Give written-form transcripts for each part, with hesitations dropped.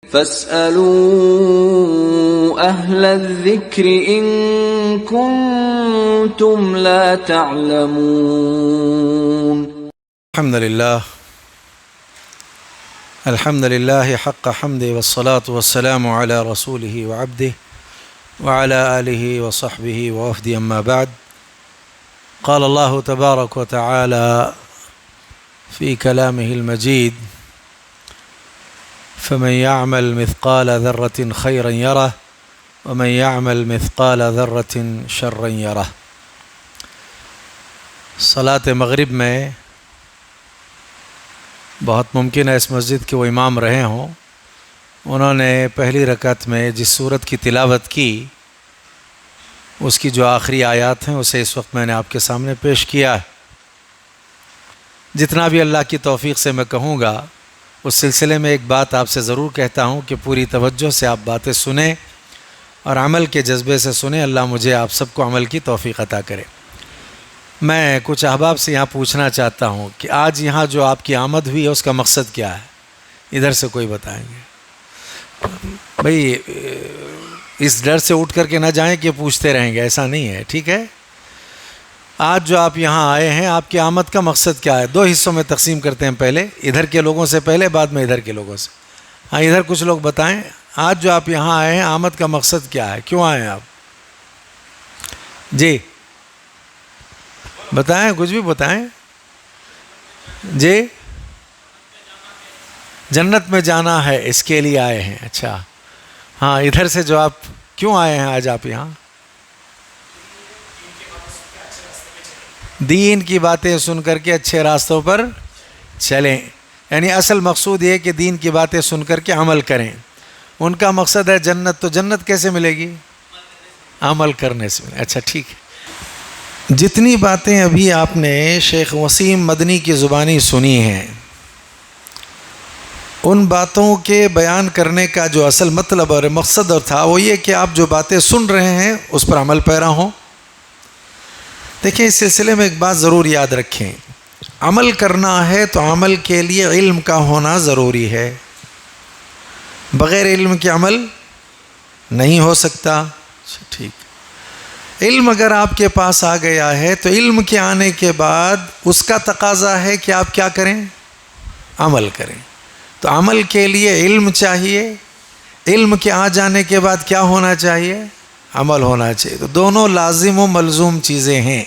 فاسألوا أهل الذكر إن كنتم لا تعلمون. الحمد لله حق حمده والصلاة والسلام على رسوله وعبده وعلى آله وصحبه ووفده. أما بعد، قال الله تبارك وتعالى في كلامه المجيد: فمن يعمل مثقال ذرة خيرا يره ومن يعمل مثقال ذرة شرا يره. صلاۃ مغرب میں بہت ممکن ہے اس مسجد کے وہ امام رہے ہوں، انہوں نے پہلی رکعت میں جس سورت کی تلاوت کی اس کی جو آخری آیات ہیں اسے اس وقت میں نے آپ کے سامنے پیش کیا ہے. جتنا بھی اللہ کی توفیق سے میں کہوں گا اس سلسلے میں ایک بات آپ سے ضرور کہتا ہوں کہ پوری توجہ سے آپ باتیں سنیں اور عمل کے جذبے سے سنیں. اللہ مجھے آپ سب کو عمل کی توفیق عطا کرے. میں کچھ احباب سے یہاں پوچھنا چاہتا ہوں کہ آج یہاں جو آپ کی آمد ہوئی ہے اس کا مقصد کیا ہے؟ ادھر سے کوئی بتائیں گے؟ بھئی اس ڈر سے اٹھ کر کے نہ جائیں کہ پوچھتے رہیں گے، ایسا نہیں ہے، ٹھیک ہے؟ آج جو آپ یہاں آئے ہیں آپ کی آمد کا مقصد کیا ہے؟ دو حصوں میں تقسیم کرتے ہیں، پہلے ادھر کے لوگوں سے پہلے، بعد میں ادھر کے لوگوں سے. ہاں ادھر کچھ لوگ بتائیں، آج جو آپ یہاں آئے ہیں آمد کا مقصد کیا ہے؟ کیوں آئے ہیں آپ؟ جی بتائیں، کچھ بھی بتائیں. جی جنت میں جانا ہے، اس کے لیے آئے ہیں. اچھا ہاں ادھر سے جو آپ کیوں آئے ہیں آج آپ یہاں؟ دین کی باتیں سن کر کے اچھے راستوں پر چلیں، یعنی اصل مقصود یہ کہ دین کی باتیں سن کر کے عمل کریں. ان کا مقصد ہے جنت. تو جنت کیسے ملے گی؟ عمل کرنے سے ملے. اچھا ٹھیک ہے. جتنی باتیں ابھی آپ نے شیخ وسیم مدنی کی زبانی سنی ہیں ان باتوں کے بیان کرنے کا جو اصل مطلب اور مقصد تھا وہ یہ کہ آپ جو باتیں سن رہے ہیں اس پر عمل پیرا ہوں. دیکھیں اس سلسلے میں ایک بات ضرور یاد رکھیں، عمل کرنا ہے تو عمل کے لیے علم کا ہونا ضروری ہے. بغیر علم کے عمل نہیں ہو سکتا. ٹھیک، علم اگر آپ کے پاس آ گیا ہے تو علم کے آنے کے بعد اس کا تقاضا ہے کہ آپ کیا کریں؟ عمل کریں. تو عمل کے لیے علم چاہیے، علم کے آ جانے کے بعد کیا ہونا چاہیے؟ عمل ہونا چاہیے. تو دونوں لازم و ملزوم چیزیں ہیں.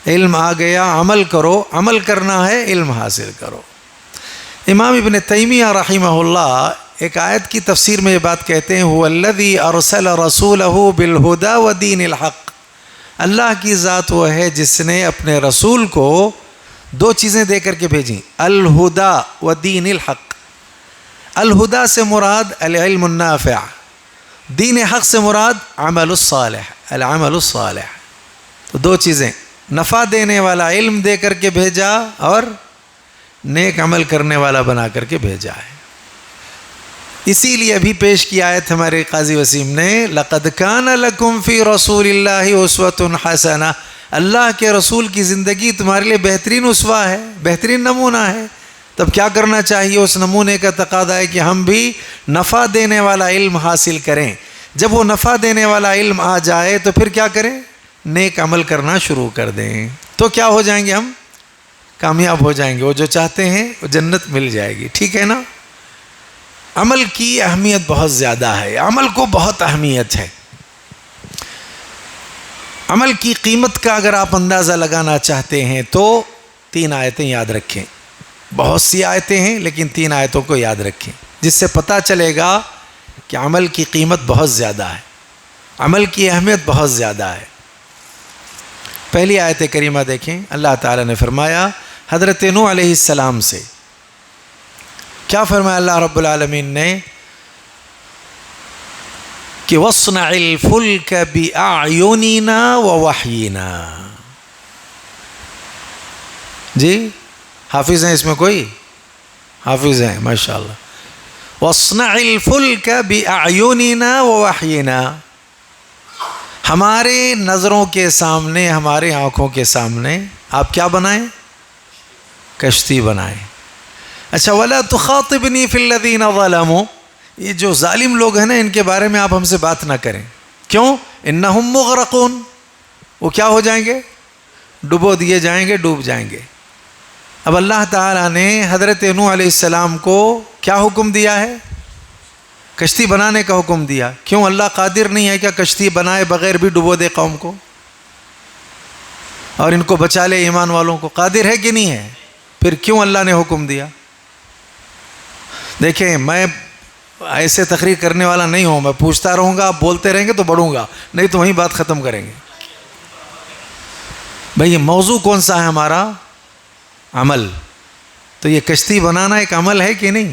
علم آ گیا، عمل کرو، عمل کرنا ہے علم حاصل کرو. امام ابن تیمیہ رحمہ اللہ ایک آیت کی تفسیر میں یہ بات کہتے ہیں: هو الذی ارسل رسولہ بالہدی ودین الحق. اللہ کی ذات وہ ہے جس نے اپنے رسول کو دو چیزیں دے کر کے بھیجیں، الہدی ودین الحق. الہدی سے مراد العلم النافع، دین حق سے مراد عمل الصالح، العمل الصالح. تو دو چیزیں، نفع دینے والا علم دے کر کے بھیجا اور نیک عمل کرنے والا بنا کر کے بھیجا ہے. اسی لیے ابھی پیش کی آیت ہمارے قاضی وسیم نے: لَقَدْ كَانَ لَكُمْ فِي رَسُولِ اللَّهِ أُسْوَةٌ حَسَنَةٌ. اللہ کے رسول کی زندگی تمہارے لیے بہترین اسوہ ہے، بہترین نمونہ ہے. تب کیا کرنا چاہیے؟ اس نمونے کا تقاضا ہے کہ ہم بھی نفع دینے والا علم حاصل کریں. جب وہ نفع دینے والا علم آ جائے تو پھر کیا کریں؟ نیک عمل کرنا شروع کر دیں. تو کیا ہو جائیں گے؟ ہم کامیاب ہو جائیں گے. وہ جو چاہتے ہیں وہ جنت مل جائے گی. ٹھیک ہے نا؟ عمل کی اہمیت بہت زیادہ ہے، عمل کو بہت اہمیت ہے. عمل کی قیمت کا اگر آپ اندازہ لگانا چاہتے ہیں تو 3 آیتیں یاد رکھیں. بہت سی آیتیں ہیں لیکن 3 آیتوں کو یاد رکھیں جس سے پتہ چلے گا کہ عمل کی قیمت بہت زیادہ ہے، عمل کی اہمیت بہت زیادہ ہے. پہلی آیت کریمہ دیکھیں. اللہ تعالیٰ نے فرمایا حضرت نوح علیہ السلام سے، کیا فرمایا اللہ رب العالمین نے؟ کہ وَاصْنَعِ الْفُلْكَ بِأَعْيُنِنَا وَوَحْيِنَا. جی حافظ ہیں اس میں؟ کوئی حافظ ہیں؟ ماشاءاللہ. وَاصْنَعِ الْفُلْكَ بِأَعْيُنِنَا وَوَحْيِنَا. ہمارے نظروں کے سامنے، ہمارے آنکھوں کے سامنے آپ کیا بنائیں؟ کشتی بنائیں. اچھا وَلَا تُخَاطِبْنِي فِي الَّذِينَ ظَلَمُوا. یہ جو ظالم لوگ ہیں نا ان کے بارے میں آپ ہم سے بات نہ کریں. کیوں؟ انہم مغرقون، وہ کیا ہو جائیں گے؟ ڈبو دیے جائیں گے، ڈوب جائیں گے. اب اللہ تعالیٰ نے حضرت نوح علیہ السلام کو کیا حکم دیا ہے؟ کشتی بنانے کا حکم دیا. کیوں اللہ قادر نہیں ہے کیا کشتی بنائے بغیر بھی ڈبو دے قوم کو اور ان کو بچا لے ایمان والوں کو؟ قادر ہے کہ نہیں ہے؟ پھر کیوں اللہ نے حکم دیا؟ دیکھیں میں ایسے تقریر کرنے والا نہیں ہوں، میں پوچھتا رہوں گا، آپ بولتے رہیں گے تو بڑھوں گا، نہیں تو وہیں بات ختم کریں گے. بھئی یہ موضوع کون سا ہے ہمارا؟ عمل. تو یہ کشتی بنانا ایک عمل ہے کہ نہیں؟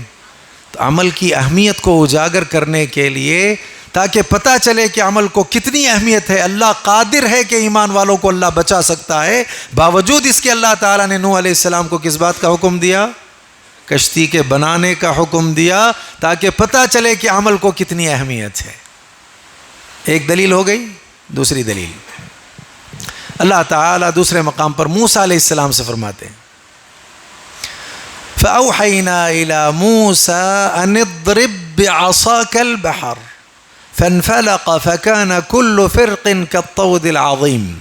تو عمل کی اہمیت کو اجاگر کرنے کے لیے تاکہ پتہ چلے کہ عمل کو کتنی اہمیت ہے. اللہ قادر ہے کہ ایمان والوں کو اللہ بچا سکتا ہے. باوجود اس کے اللہ تعالیٰ نے نوح علیہ السلام کو کس بات کا حکم دیا؟ کشتی کے بنانے کا حکم دیا تاکہ پتہ چلے کہ عمل کو کتنی اہمیت ہے. ایک دلیل ہو گئی. دوسری دلیل اللہ تعالیٰ دوسرے مقام پر موسیٰ علیہ السلام سے فرماتے ہیں فَأَوْحَيْنَا إِلَى مُوسَىٰ أَنِ اضْرِبْ بِعَصَاكَ الْبَحْرَ فَانْفَلَقَ فَكَانَ كُلُّ فِرْقٍ كَالطَّوْدِ الْعَظِيمِ.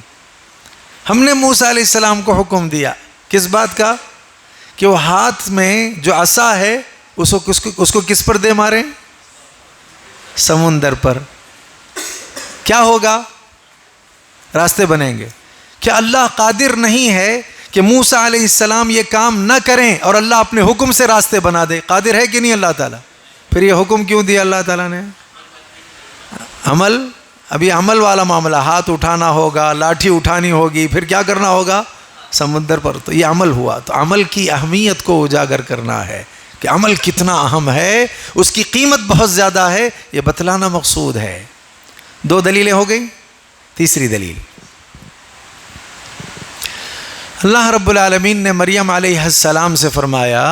ہم نے موسیٰ علیہ السلام کو حکم دیا کس بات کا؟ کہ وہ ہاتھ میں جو عصا ہے اس کو کس پر دے ماریں؟ سمندر پر. کیا ہوگا؟ راستے بنیں گے. کیا اللہ قادر نہیں ہے کہ موسیٰ علیہ السلام یہ کام نہ کریں اور اللہ اپنے حکم سے راستے بنا دے؟ قادر ہے کہ نہیں اللہ تعالیٰ؟ پھر یہ حکم کیوں دیا اللہ تعالیٰ نے؟ عمل. ابھی عمل والا معاملہ، ہاتھ اٹھانا ہوگا، لاٹھی اٹھانی ہوگی، پھر کیا کرنا ہوگا؟ سمندر پر. تو یہ عمل ہوا. تو عمل کی اہمیت کو اجاگر کرنا ہے کہ عمل کتنا اہم ہے، اس کی قیمت بہت زیادہ ہے، یہ بتلانا مقصود ہے. دو دلیلیں ہو گئیں. تیسری دلیل اللہ رب العالمین نے مریم علیہ السلام سے فرمایا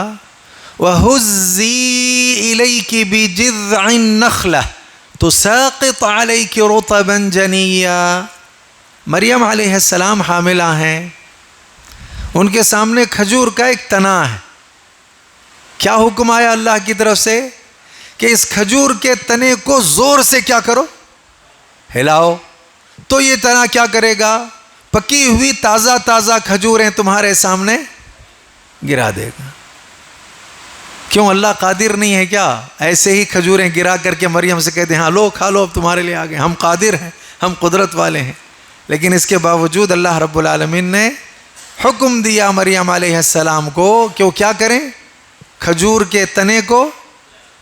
وَهُزِّي إِلَيْكِ بِجِذْعِ النَّخْلَةِ تُسَاقِطْ عَلَيْكِ رُطَبًا جَنِيًّا. مریم علیہ السلام حاملہ ہیں، ان کے سامنے کھجور کا ایک تنا ہے. کیا حکم آیا اللہ کی طرف سے کہ اس کھجور کے تنے کو زور سے کیا کرو؟ ہلاؤ. تو یہ تنا کیا کرے گا؟ پکی ہوئی تازہ تازہ کھجوریں تمہارے سامنے گرا دے گا. کیوں اللہ قادر نہیں ہے کیا؟ ایسے ہی کھجوریں گرا کر کے مریم سے کہتے ہیں ہاں لو کھا لو، اب تمہارے لیے آ گئے، ہم قادر ہیں، ہم قدرت والے ہیں. لیکن اس کے باوجود اللہ رب العالمین نے حکم دیا مریم علیہ السلام کو کہ وہ کیا کریں؟ کھجور کے تنے کو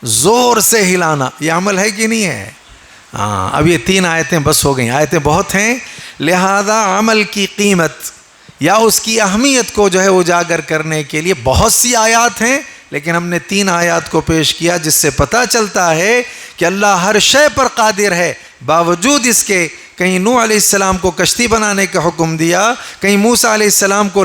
زور سے ہلانا. یہ عمل ہے کہ نہیں ہے؟ ہاں. اب یہ 3 آیتیں بس ہو گئیں. آیتیں بہت ہیں، لہذا عمل کی قیمت یا اس کی اہمیت کو جو ہے اجاگر کرنے کے لیے بہت سی آیات ہیں، لیکن ہم نے 3 آیات کو پیش کیا جس سے پتہ چلتا ہے کہ اللہ ہر شے پر قادر ہے. باوجود اس کے کہیں نوح علیہ السلام کو کشتی بنانے کا حکم دیا، کہیں موسیٰ علیہ السلام کو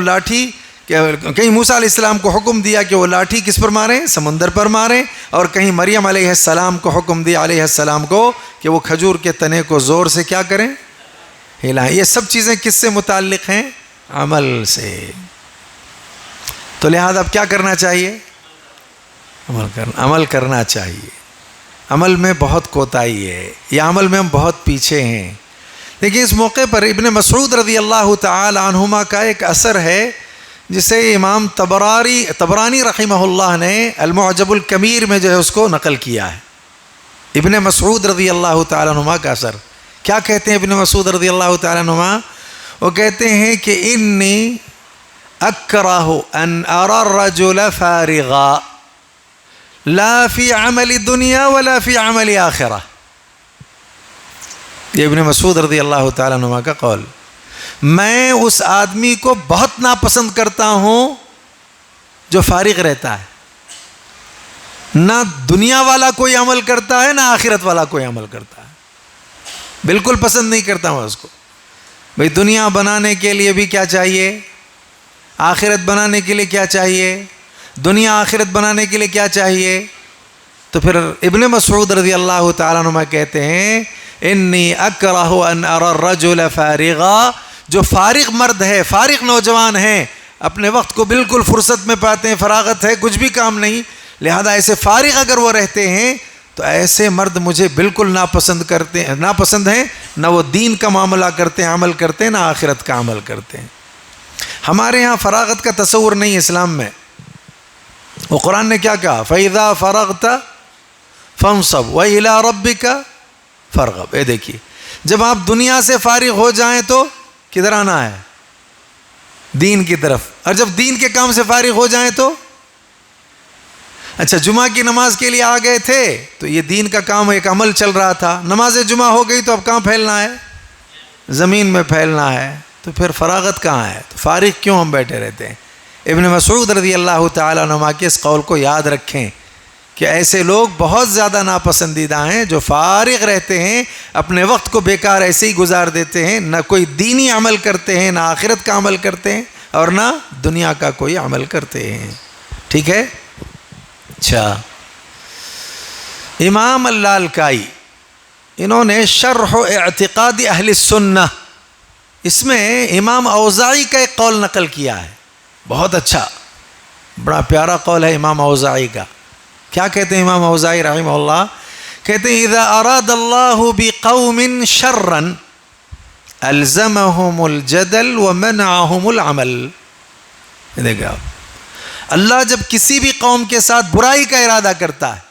کہیں موسیٰ علیہ السلام کو حکم دیا کہ وہ لاٹھی کس پر ماریں؟ سمندر پر ماریں. اور کہیں مریم علیہ السلام کو حکم دیا علیہ السلام کو کہ وہ کھجور کے تنے کو زور سے کیا کریں؟ ہلائیں. یہ سب چیزیں کس سے متعلق ہیں؟ عمل سے. تو لہذا اب کیا کرنا چاہیے؟ عمل کرنا چاہیے. عمل میں بہت کوتاہی ہے، یہ عمل میں ہم بہت پیچھے ہیں. لیکن اس موقع پر ابن مسعود رضی اللہ تعالی عنہما کا ایک اثر ہے جسے امام طبرانی رحمہ اللہ نے المعجب الکبیر میں جو ہے اس کو نقل کیا ہے. ابن مسعود رضی اللہ تعالی عنہما کا اثر کیا کہتے ہیں؟ ابن مسعود رضی اللہ تعالی عنہما وہ کہتے ہیں کہ انی اکرہ ان ارى الرجل فارغا لا فی عمل دنیا ولا فی عمل آخرہ. یہ ابن مسعود رضی اللہ تعالی عنہ کا قول. میں اس آدمی کو بہت ناپسند کرتا ہوں جو فارغ رہتا ہے، نہ دنیا والا کوئی عمل کرتا ہے نہ آخرت والا کوئی عمل کرتا ہے. بالکل پسند نہیں کرتا ہوں اس کو. بھئی دنیا بنانے کے لیے بھی کیا چاہیے؟ آخرت بنانے کے لیے کیا چاہیے؟ دنیا آخرت بنانے کے لیے کیا چاہیے؟ تو پھر ابن مسعود رضی اللہ تعالیٰ عنہ کہتے ہیں انی اکرہ ان ارى الرجل فارغا. جو فارغ مرد ہے، فارغ نوجوان ہیں، اپنے وقت کو بالکل فرصت میں پاتے ہیں، فراغت ہے، کچھ بھی کام نہیں، لہذا ایسے فارغ اگر وہ رہتے ہیں تو ایسے مرد مجھے بالکل ناپسند ہیں، نہ وہ دین کا معاملہ کرتے ہیں، عمل کرتے ہیں، نہ آخرت کا عمل کرتے ہیں۔ ہمارے ہاں فراغت کا تصور نہیں اسلام میں۔ وہ قرآن نے کیا کہا؟ فَإِذَا فَرَغْتَ فَانصَبْ وَإِلَىٰ رَبِّكَ فَارْغَب۔ اے دیکھیے، جب آپ دنیا سے فارغ ہو جائیں تو کدھر آنا ہے؟ دین کی طرف۔ اور جب دین کے کام سے فارغ ہو جائیں تو اچھا جمعہ کی نماز کے لیے آ گئے تھے تو یہ دین کا کام ایک عمل چل رہا تھا، نماز جمعہ ہو گئی تو اب کہاں پھیلنا ہے؟ زمین میں پھیلنا ہے، تو پھر فراغت کہاں ہے؟ تو فارغ کیوں ہم بیٹھے رہتے ہیں؟ ابن مسعود رضی اللہ تعالیٰ عنہ کے اس قول کو یاد رکھیں کہ ایسے لوگ بہت زیادہ ناپسندیدہ ہیں جو فارغ رہتے ہیں، اپنے وقت کو بیکار ایسے ہی گزار دیتے ہیں، نہ کوئی دینی عمل کرتے ہیں، نہ آخرت کا عمل کرتے ہیں، اور نہ دنیا کا کوئی عمل کرتے ہیں۔ ٹھیک ہے؟ اچھا، امام اللالکائی انہوں نے شرح اعتقاد اہل السنہ، اس میں امام اوزاعی کا ایک قول نقل کیا ہے، بہت اچھا، بڑا پیارا قول ہے امام اوزاعی کا۔ کیا کہتے ہیں امام اوزاعی رحمہ اللہ؟ کہتے ہیں اذا اراد اللہ بقوم شرا الزمهم الجدل ومنعهم العمل۔ دیکھیں آپ، اللہ جب کسی بھی قوم کے ساتھ برائی کا ارادہ کرتا ہے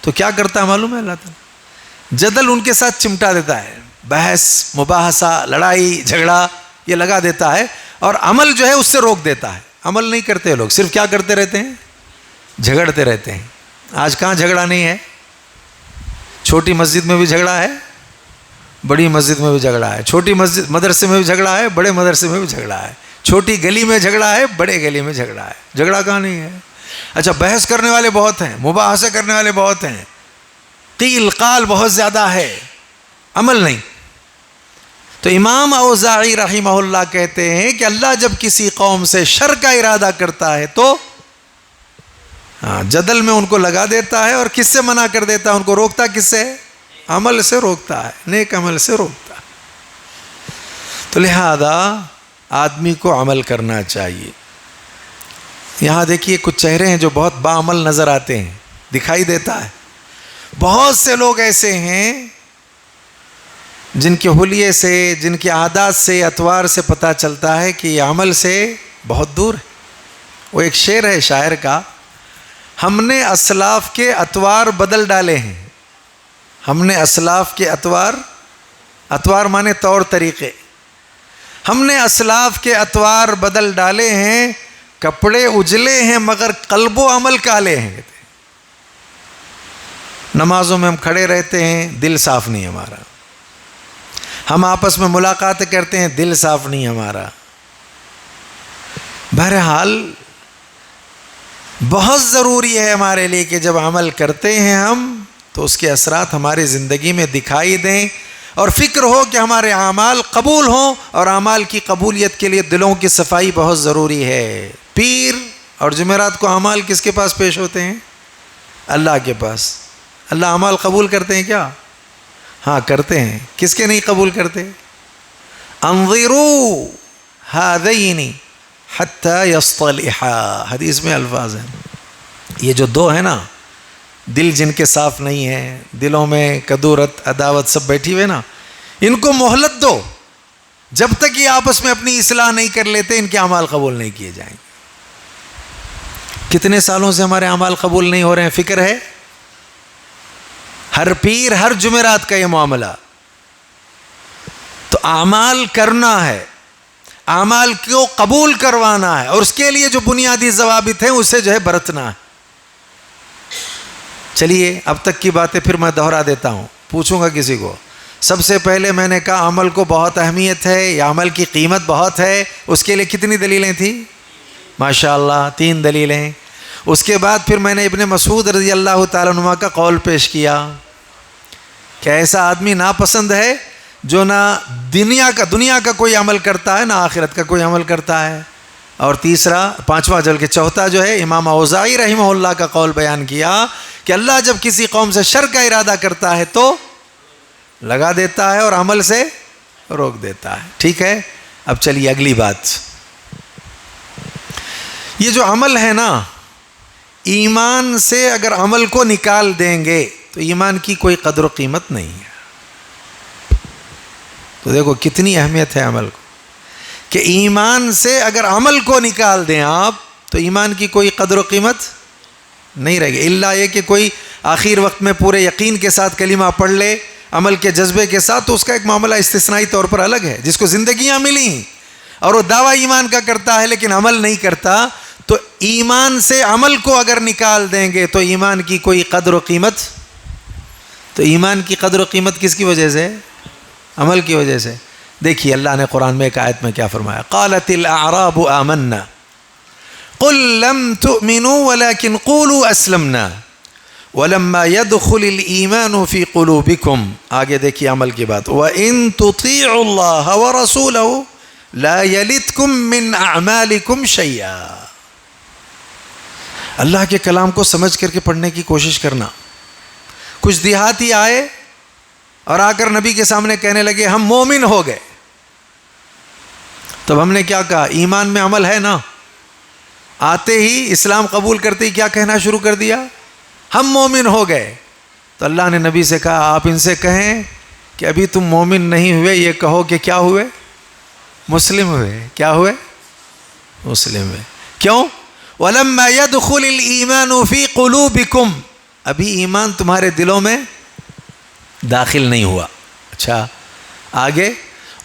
تو کیا کرتا ہے معلوم ہے؟ اللہ تعالیٰ جدل ان کے ساتھ چمٹا دیتا ہے، بحث مباحثہ لڑائی جھگڑا یہ لگا دیتا ہے، اور عمل جو ہے اس سے روک دیتا ہے۔ عمل نہیں کرتے لوگ، صرف کیا کرتے رہتے ہیں؟ جھگڑتے رہتے ہیں۔ آج کہاں جھگڑا نہیں ہے؟ چھوٹی مسجد میں بھی جھگڑا ہے، بڑی مسجد میں بھی جھگڑا ہے، چھوٹی مسجد مدرسے میں بھی جھگڑا ہے، بڑے مدرسے میں بھی جھگڑا ہے، چھوٹی گلی میں جھگڑا ہے، بڑے گلی میں جھگڑا ہے۔ جھگڑا کہاں نہیں ہے؟ اچھا، بحث کرنے والے بہت ہیں، مباحثے کرنے والے بہت ہیں، قیل قال بہت زیادہ ہے، عمل نہیں۔ تو امام اوزاعی رحمہ اللہ کہتے ہیں کہ اللہ جب کسی قوم سے شر کا ارادہ کرتا ہے تو جدل میں ان کو لگا دیتا ہے، اور کس سے منع کر دیتا ہے؟ ان کو روکتا کس سے؟ عمل سے روکتا ہے، نیک عمل سے روکتا ہے۔ تو لہذا آدمی کو عمل کرنا چاہیے۔ یہاں دیکھیے کچھ چہرے ہیں جو بہت باعمل نظر آتے ہیں، دکھائی دیتا ہے۔ بہت سے لوگ ایسے ہیں جن کے حلیے سے، جن کے عادات سے، اطوار سے پتہ چلتا ہے کہ یہ عمل سے بہت دور ہے۔ وہ ایک شعر ہے شاعر کا، ہم نے اسلاف کے اطوار بدل ڈالے ہیں، ہم نے اسلاف کے اطوار مانے طور طریقے، ہم نے اسلاف کے اطوار بدل ڈالے ہیں، کپڑے اجلے ہیں مگر قلب و عمل کالے ہیں۔ نمازوں میں ہم کھڑے رہتے ہیں، دل صاف نہیں ہمارا، ہم آپس میں ملاقاتیں کرتے ہیں، دل صاف نہیں ہمارا۔ بہرحال بہت ضروری ہے ہمارے لیے کہ جب عمل کرتے ہیں ہم تو اس کے اثرات ہماری زندگی میں دکھائی دیں، اور فکر ہو کہ ہمارے اعمال قبول ہوں، اور اعمال کی قبولیت کے لیے دلوں کی صفائی بہت ضروری ہے۔ پیر اور جمعرات کو اعمال کس کے پاس پیش ہوتے ہیں؟ اللہ کے پاس۔ اللہ اعمال قبول کرتے ہیں کیا؟ ہاں کرتے ہیں۔ کس کے نہیں قبول کرتے؟ انظروا هذین حتی یصطلحا، حدیث میں الفاظ ہیں۔ یہ جو دو ہیں نا، دل جن کے صاف نہیں ہیں، دلوں میں کدورت عداوت سب بیٹھی ہوئے نا، ان کو مہلت دو، جب تک یہ آپس میں اپنی اصلاح نہیں کر لیتے ان کے اعمال قبول نہیں کیے جائیں گے۔ کتنے سالوں سے ہمارے اعمال قبول نہیں ہو رہے ہیں، فکر ہے؟ ہر پیر ہر جمعرات کا یہ معاملہ۔ تو اعمال کرنا ہے، اعمال کو قبول کروانا ہے، اور اس کے لیے جو بنیادی ضوابط ہیں اسے جو ہے برتنا ہے۔ چلیے اب تک کی باتیں پھر میں دہرا دیتا ہوں، پوچھوں گا کسی کو۔ سب سے پہلے میں نے کہا عمل کو بہت اہمیت ہے، یا عمل کی قیمت بہت ہے، اس کے لیے کتنی دلیلیں تھیں؟ ماشاءاللہ 3 دلیلیں۔ اس کے بعد پھر میں نے ابن مسعود رضی اللہ تعالیٰ عنہ کا قول پیش کیا کہ ایسا آدمی ناپسند ہے جو نہ دنیا کا کوئی عمل کرتا ہے، نہ آخرت کا کوئی عمل کرتا ہے۔ اور تیسرا، پانچواں بلکہ چوتھا جو ہے امام اوزاعی رحمہ اللہ کا قول بیان کیا کہ اللہ جب کسی قوم سے شر کا ارادہ کرتا ہے تو لگا دیتا ہے اور عمل سے روک دیتا ہے۔ ٹھیک ہے، اب چلیے اگلی بات۔ یہ جو عمل ہے نا، ایمان سے اگر عمل کو نکال دیں گے تو ایمان کی کوئی قدر و قیمت نہیں ہے. تو دیکھو کتنی اہمیت ہے عمل کو، کہ ایمان سے اگر عمل کو نکال دیں آپ تو ایمان کی کوئی قدر و قیمت نہیں رہے گی، الا یہ کہ کوئی آخر وقت میں پورے یقین کے ساتھ کلمہ پڑھ لے عمل کے جذبے کے ساتھ، تو اس کا ایک معاملہ استثنائی طور پر الگ ہے. جس کو زندگیاں ملیں اور وہ دعویٰ ایمان کا کرتا ہے لیکن عمل نہیں کرتا، تو ایمان سے عمل کو اگر نکال دیں گے تو ایمان کی کوئی قدر و قیمت، تو ایمان کی قدر و قیمت کس کی وجہ سے؟ عمل کی وجہ سے. دیکھیے اللہ نے قرآن میں ایک آیت میں کیا فرمایا، قالت الاعراب آمنا قل لم تؤمنوا ولكن قولوا اسلمنا ولما يدخل الايمان في قلوبكم. آگے دیکھیے عمل کی بات، وان تطيعوا الله ورسوله لا يلدكم من اعمالكم شيئا. اللہ کے کلام کو سمجھ کر کے پڑھنے کی کوشش کرنا. کچھ دیہاتی آئے اور آ کر نبی کے سامنے کہنے لگے ہم مومن ہو گئے. تب ہم نے کیا کہا؟ ایمان میں عمل ہے نا. آتے ہی اسلام قبول کرتے ہی کیا کہنا شروع کر دیا؟ ہم مومن ہو گئے. تو اللہ نے نبی سے کہا آپ ان سے کہیں کہ ابھی تم مومن نہیں ہوئے، یہ کہو کہ کیا ہوئے؟ مسلم ہوئے. کیا ہوئے؟ مسلم ہوئے. کیوں؟ وَلَمَّا يَدْخُلِ الْإِيمَانُ فِي قُلُوبِكُمْ. ابھی ایمان تمہارے دلوں میں داخل نہیں ہوا. اچھا آگے،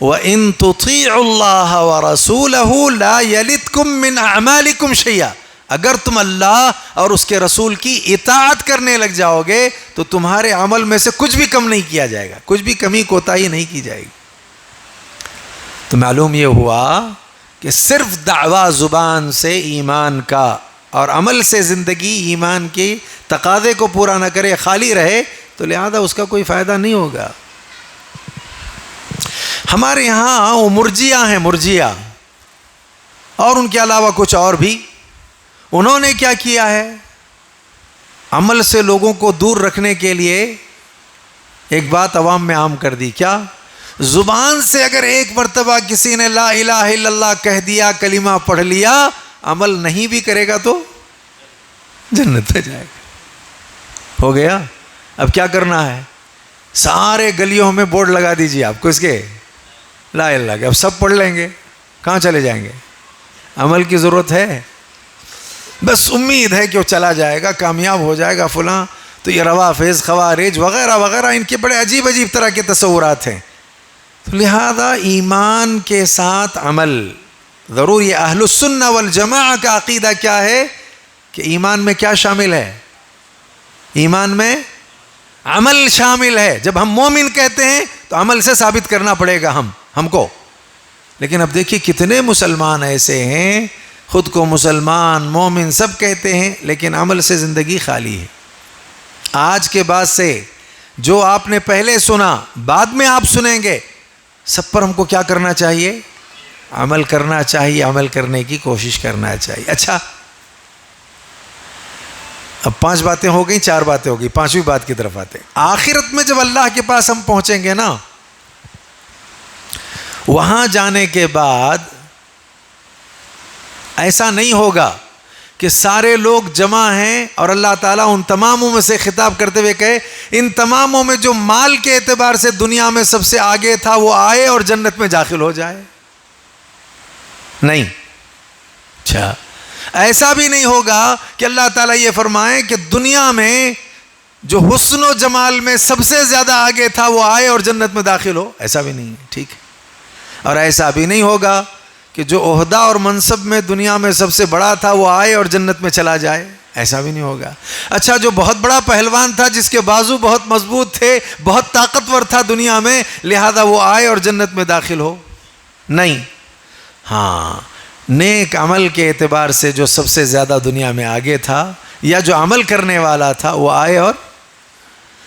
وَإِن تُطِيعُوا اللَّهَ وَرَسُولَهُ لَا يَلِدْكُمْ مِنْ أَعْمَالِكُمْ شَيْئًا. اگر تم اللہ اور اس کے رسول کی اطاعت کرنے لگ جاؤ گے تو تمہارے عمل میں سے کچھ بھی کم نہیں کیا جائے گا، کچھ بھی کمی کوتاہی نہیں کی جائے گی. تو معلوم یہ ہوا کہ صرف دعویٰ زبان سے ایمان کا اور عمل سے زندگی ایمان کی تقاضے کو پورا نہ کرے، خالی رہے، تو لہذا اس کا کوئی فائدہ نہیں ہوگا. ہمارے یہاں وہ مرجیہ ہیں، مرجیہ، اور ان کے علاوہ کچھ اور بھی. انہوں نے کیا کیا ہے؟ عمل سے لوگوں کو دور رکھنے کے لیے ایک بات عوام میں عام کر دی. کیا؟ زبان سے اگر ایک مرتبہ کسی نے لا الہ الا اللہ کہہ دیا، کلمہ پڑھ لیا، عمل نہیں بھی کرے گا تو جنت میں جائے گا. ہو گیا. اب کیا کرنا ہے؟ سارے گلیوں میں بورڈ لگا دیجیے آپ کو اس کے لا الہ الا اللہ کے. اب سب پڑھ لیں گے، کہاں چلے جائیں گے؟ عمل کی ضرورت ہے. بس امید ہے کہ وہ چلا جائے گا، کامیاب ہو جائے گا فلاں. تو یہ روافض، خوارج وغیرہ وغیرہ، ان کے بڑے عجیب عجیب طرح کے تصورات ہیں. تو لہذا ایمان کے ساتھ عمل ضروری. اہل السنہ والجماعہ کا عقیدہ کیا ہے کہ ایمان میں کیا شامل ہے؟ ایمان میں عمل شامل ہے. جب ہم مومن کہتے ہیں تو عمل سے ثابت کرنا پڑے گا ہم کو. لیکن اب دیکھیے کتنے مسلمان ایسے ہیں، خود کو مسلمان مومن سب کہتے ہیں، لیکن عمل سے زندگی خالی ہے. آج کے بعد سے جو آپ نے پہلے سنا، بعد میں آپ سنیں گے، سب پر ہم کو کیا کرنا چاہیے؟ عمل کرنا چاہیے، عمل کرنے کی کوشش کرنا چاہیے. اچھا اب 5 باتیں ہو گئیں، 4 باتیں ہو گئی، 5ویں بات کی طرف آتے. آخرت میں جب اللہ کے پاس ہم پہنچیں گے نا، وہاں جانے کے بعد ایسا نہیں ہوگا کہ سارے لوگ جمع ہیں اور اللہ تعالیٰ ان تماموں میں سے خطاب کرتے ہوئے کہے ان تماموں میں جو مال کے اعتبار سے دنیا میں سب سے آگے تھا وہ آئے اور جنت میں داخل ہو جائے. نہیں. اچھا ایسا بھی نہیں ہوگا کہ اللہ تعالیٰ یہ فرمائے کہ دنیا میں جو حسن و جمال میں سب سے زیادہ آگے تھا وہ آئے اور جنت میں داخل ہو. ایسا بھی نہیں ہے. ٹھیک ہے. اور ایسا بھی نہیں ہوگا کہ جو عہدہ اور منصب میں دنیا میں سب سے بڑا تھا وہ آئے اور جنت میں چلا جائے. ایسا بھی نہیں ہوگا. اچھا جو بہت بڑا پہلوان تھا، جس کے بازو بہت مضبوط تھے، بہت طاقتور تھا دنیا میں، لہذا وہ آئے اور جنت میں داخل ہو. نہیں. ہاں نیک عمل کے اعتبار سے جو سب سے زیادہ دنیا میں آگے تھا یا جو عمل کرنے والا تھا وہ آئے. اور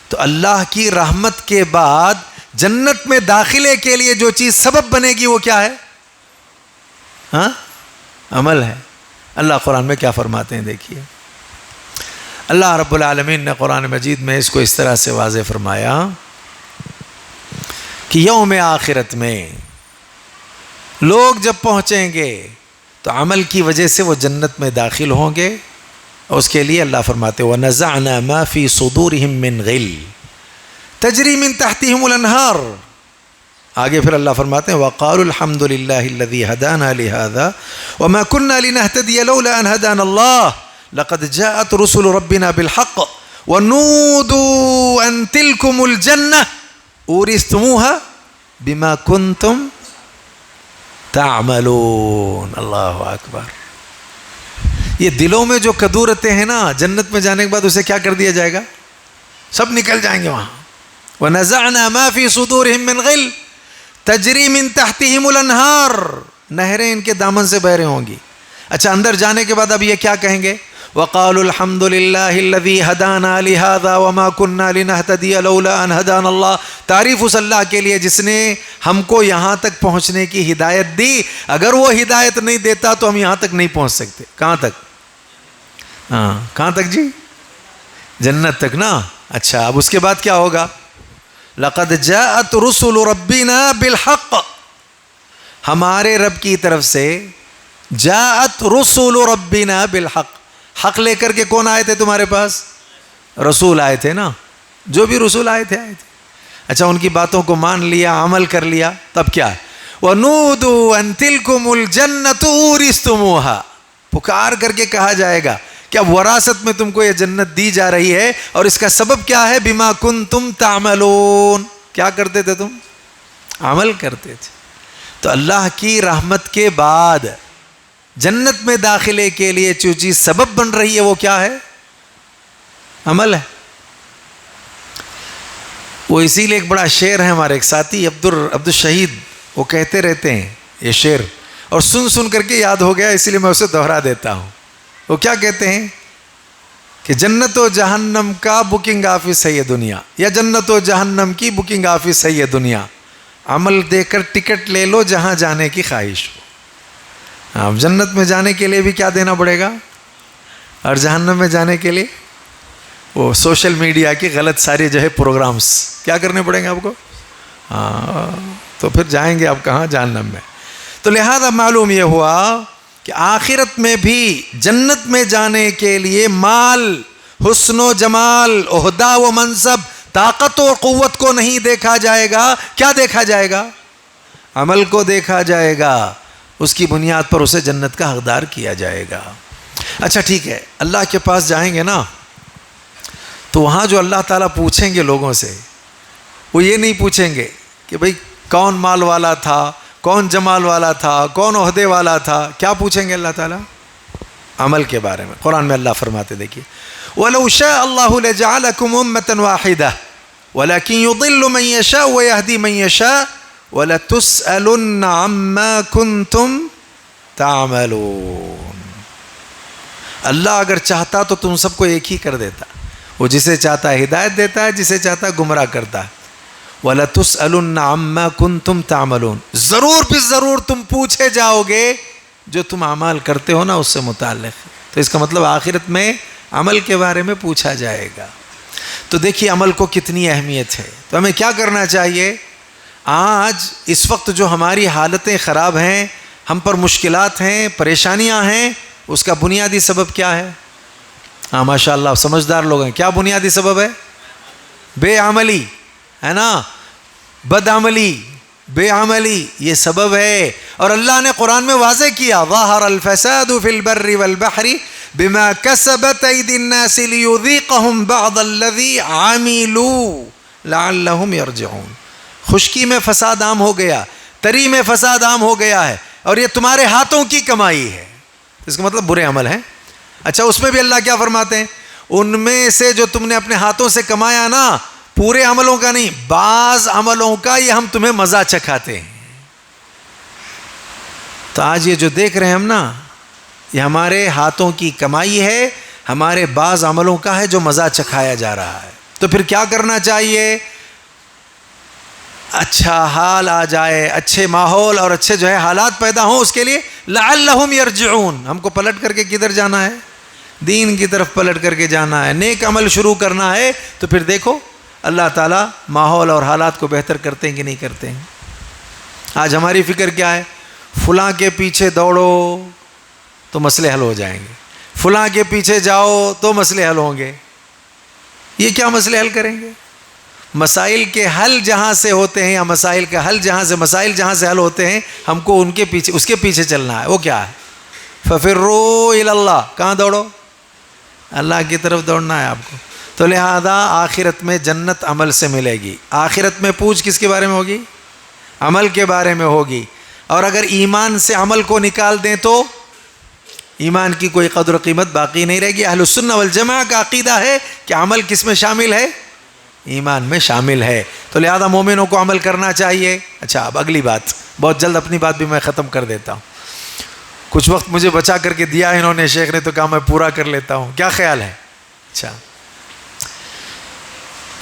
تو اللہ کی رحمت کے بعد جنت میں داخلے کے لیے جو چیز سبب بنے گی وہ کیا ہے؟ ہاں عمل ہے. اللہ قرآن میں کیا فرماتے ہیں دیکھیے. اللہ رب العالمین نے قرآن مجید میں اس کو اس طرح سے واضح فرمایا کہ یوم آخرت میں لوگ جب پہنچیں گے تو عمل کی وجہ سے وہ جنت میں داخل ہوں گے اس کے لیے اللہ فرماتے وَنَزَعْنَا مَا فِي صُدُورِهِم مِّن غِلٍّ تَجْرِي مِن تَحْتِهِمُ الْأَنْهَارُ. آگے پھر اللہ فرماتے ہیں وَقَالُوا الْحَمْدُ لِلَّهِ الَّذِي هَدَانَا لِهَذَا وَمَا كُنَّا لِنَهْتَدِيَ لَوْلَا أَنْ هَدَانَا اللَّهُ لَقَدْ جَاءَتْ رُسُلُ رَبِّنَا بِالْحَقِّ وَنُودُوا أَن تِلْكُمُ الْجَنَّةُ أُورِثْتُمُوهَا بِمَا كُنْتُمْ تعملون. اللہ اکبر. یہ دلوں میں جو کدورتیں ہیں نا، جنت میں جانے کے بعد اسے کیا کر دیا جائے گا؟ سب نکل جائیں گے وہاں. وَنَزَعْنَا مَا فِي صُدُورِهِم مِّن غِلٍّ تَجْرِي مِن تَحْتِهِمُ الْأَنْهَارُ. نہریں ان کے دامن سے بہ رہی ہوں گی. اچھا، اندر جانے کے بعد اب یہ کیا کہیں گے؟ وَقَالُوا الْحَمْدُ لِلَّهِ الَّذِي هَدَانَا لِهَذَا وَمَا كُنَّا لِنَهْتَدِيَ لَوْلَا أَنْ هَدَانَا اللَّهُ. تعریف اس اللہ کے لیے جس نے ہم کو یہاں تک پہنچنے کی ہدایت دی. اگر وہ ہدایت نہیں دیتا تو ہم یہاں تک نہیں پہنچ سکتے. کہاں تک؟ ہاں، کہاں تک جی؟ جنت تک نا. اچھا، اب اس کے بعد کیا ہوگا؟ لَقَدْ جَاءَتْ رُسُلُ رَبِّنَا بِالْحَقِّ. ہمارے رب کی طرف سے جاءت رسول ربنا بالحق. حق لے کر کے کون آئے تھے تمہارے پاس؟ رسول آئے تھے نا. جو بھی رسول آئے تھے. اچھا، ان کی باتوں کو مان لیا، عمل کر لیا، تب کیا ہے؟ وَنُودُوا أَن تِلْكُمُ الْجَنَّةُ أُورِثْتُمُوهَا. پکار کر کے کہا جائے گا کہ اب وراثت میں تم کو یہ جنت دی جا رہی ہے، اور اس کا سبب کیا ہے؟ بِمَا كُنْتُمْ تَعْمَلُونَ. کیا کرتے تھے تم؟ عمل کرتے تھے. تو اللہ کی رحمت کے بعد جنت میں داخلے کے لیے جو چیز سبب بن رہی ہے وہ کیا ہے؟ عمل ہے. وہ اسی لیے ایک بڑا شعر ہے، ہمارے ایک ساتھی عبد الشہید، وہ کہتے رہتے ہیں یہ شعر، اور سن کر کے یاد ہو گیا، اسی لیے میں اسے دوہرا دیتا ہوں. وہ کیا کہتے ہیں کہ جنت و جہنم کا بکنگ آفس ہے یہ دنیا، یا جنت و جہنم کی بکنگ آفس ہے یہ دنیا. عمل دے کر ٹکٹ لے لو جہاں جانے کی خواہش ہو. اب جنت میں جانے کے لیے بھی کیا دینا پڑے گا، اور جہنم میں جانے کے لیے وہ سوشل میڈیا کی غلط سارے جو ہے پروگرامز کیا کرنے پڑیں گے آپ کو. تو پھر جائیں گے آپ کہاں؟ جہنم میں. تو لہذا معلوم یہ ہوا کہ آخرت میں بھی جنت میں جانے کے لیے مال، حسن و جمال، عہدہ و منصب، طاقت و قوت کو نہیں دیکھا جائے گا. کیا دیکھا جائے گا؟ عمل کو دیکھا جائے گا. اس کی بنیاد پر اسے جنت کا حقدار کیا جائے گا. اچھا ٹھیک ہے، اللہ کے پاس جائیں گے نا، تو وہاں جو اللہ تعالیٰ پوچھیں گے لوگوں سے، وہ یہ نہیں پوچھیں گے کہ بھئی کون مال والا تھا، کون جمال والا تھا، کون عہدے والا تھا. کیا پوچھیں گے اللہ تعالیٰ؟ عمل کے بارے میں. قرآن میں اللہ فرماتے دیکھیے وَلَوْ شَاءَ اللَّهُ لَجَعَلَكُمْ أُمَّةً وَاحِدَةً وَلَكِنْ يُضِلُّ مَن يَشَاءُ وَيَهْدِي مَن يَشَاءُ وَلَتُسْأَلُنَّ عَمَّا كُنْتُمْ تَعْمَلُونَ. اللہ اگر چاہتا تو تم سب کو ایک ہی کر دیتا. وہ جسے چاہتا ہے ہدایت دیتا ہے، جسے چاہتا ہے گمراہ کرتا ہے. وَلَتُسْأَلُنَّ عَمَّا كُنْتُمْ تَعْمَلُونَ. ضرور بھی ضرور تم پوچھے جاؤ گے جو تم اعمال کرتے ہو نا اس سے متعلق. تو اس کا مطلب آخرت میں عمل کے بارے میں پوچھا جائے گا. تو دیکھیے عمل کو کتنی اہمیت ہے. تو ہمیں کیا کرنا چاہیے؟ آج اس وقت جو ہماری حالتیں خراب ہیں، ہم پر مشکلات ہیں، پریشانیاں ہیں، اس کا بنیادی سبب کیا ہے؟ ہاں ماشاء اللہ سمجھدار لوگ ہیں. کیا بنیادی سبب ہے؟ بے عملی ہے نا، بد عملی، بے عملی، یہ سبب ہے. اور اللہ نے قرآن میں واضح کیا ظَهَرَ الْفَسَادُ فِي الْبَرِّ وَالْبَحْرِ بِمَا كَسَبَتْ أَيْدِي النَّاسِ لِيُذِيقَهُمْ بَعْضَ الَّذِي عَمِلُوا لَعَلَّهُمْ يَرْجِعُونَ. خشکی میں فساد عام ہو گیا، تری میں فساد عام ہو گیا ہے، اور یہ تمہارے ہاتھوں کی کمائی ہے. اس کا مطلب برے عمل ہیں. اچھا، اس میں بھی اللہ کیا فرماتے ہیں؟ ان میں سے جو تم نے اپنے ہاتھوں سے کمایا نا، پورے عملوں کا نہیں، بعض عملوں کا یہ ہم تمہیں مزہ چکھاتے ہیں. تو آج یہ جو دیکھ رہے ہیں ہم نا، یہ ہمارے ہاتھوں کی کمائی ہے، ہمارے بعض عملوں کا ہے جو مزہ چکھایا جا رہا ہے. تو پھر کیا کرنا چاہیے؟ اچھا حال آ جائے، اچھے ماحول اور اچھے جو ہے حالات پیدا ہوں، اس کے لیے لعلہم یرجعون. ہم کو پلٹ کر کے کدھر جانا ہے؟ دین کی طرف پلٹ کر کے جانا ہے، نیک عمل شروع کرنا ہے. تو پھر دیکھو اللہ تعالیٰ ماحول اور حالات کو بہتر کرتے ہیں کہ نہیں کرتے ہیں. آج ہماری فکر کیا ہے؟ فلاں کے پیچھے دوڑو تو مسئلے حل ہو جائیں گے، فلاں کے پیچھے جاؤ تو مسئلے حل ہوں گے. یہ کیا مسئلے حل کریں گے؟ مسائل کے حل جہاں سے ہوتے ہیں، یا مسائل کا حل مسائل جہاں سے حل ہوتے ہیں، ہم کو اس کے پیچھے چلنا ہے. وہ کیا ہے؟ فَفِرُّوا إِلَى اللَّهِ. کہاں دوڑو؟ اللہ کی طرف دوڑنا ہے آپ کو. تو لہذا آخرت میں جنت عمل سے ملے گی. آخرت میں پوچھ کس کے بارے میں ہوگی؟ عمل کے بارے میں ہوگی. اور اگر ایمان سے عمل کو نکال دیں تو ایمان کی کوئی قدر و قیمت باقی نہیں رہے گی. اہل السنہ والجماعہ کا عقیدہ ہے کہ عمل کس میں شامل ہے؟ ایمان میں شامل ہے. تو لہذا مومنوں کو عمل کرنا چاہیے. اچھا، اب اگلی بات، بہت جلد اپنی بات بھی میں ختم کر دیتا ہوں. کچھ وقت مجھے بچا کر کے دیا انہوں نے، شیخ نے، تو کہا میں پورا کر لیتا ہوں. کیا خیال ہے؟ اچھا،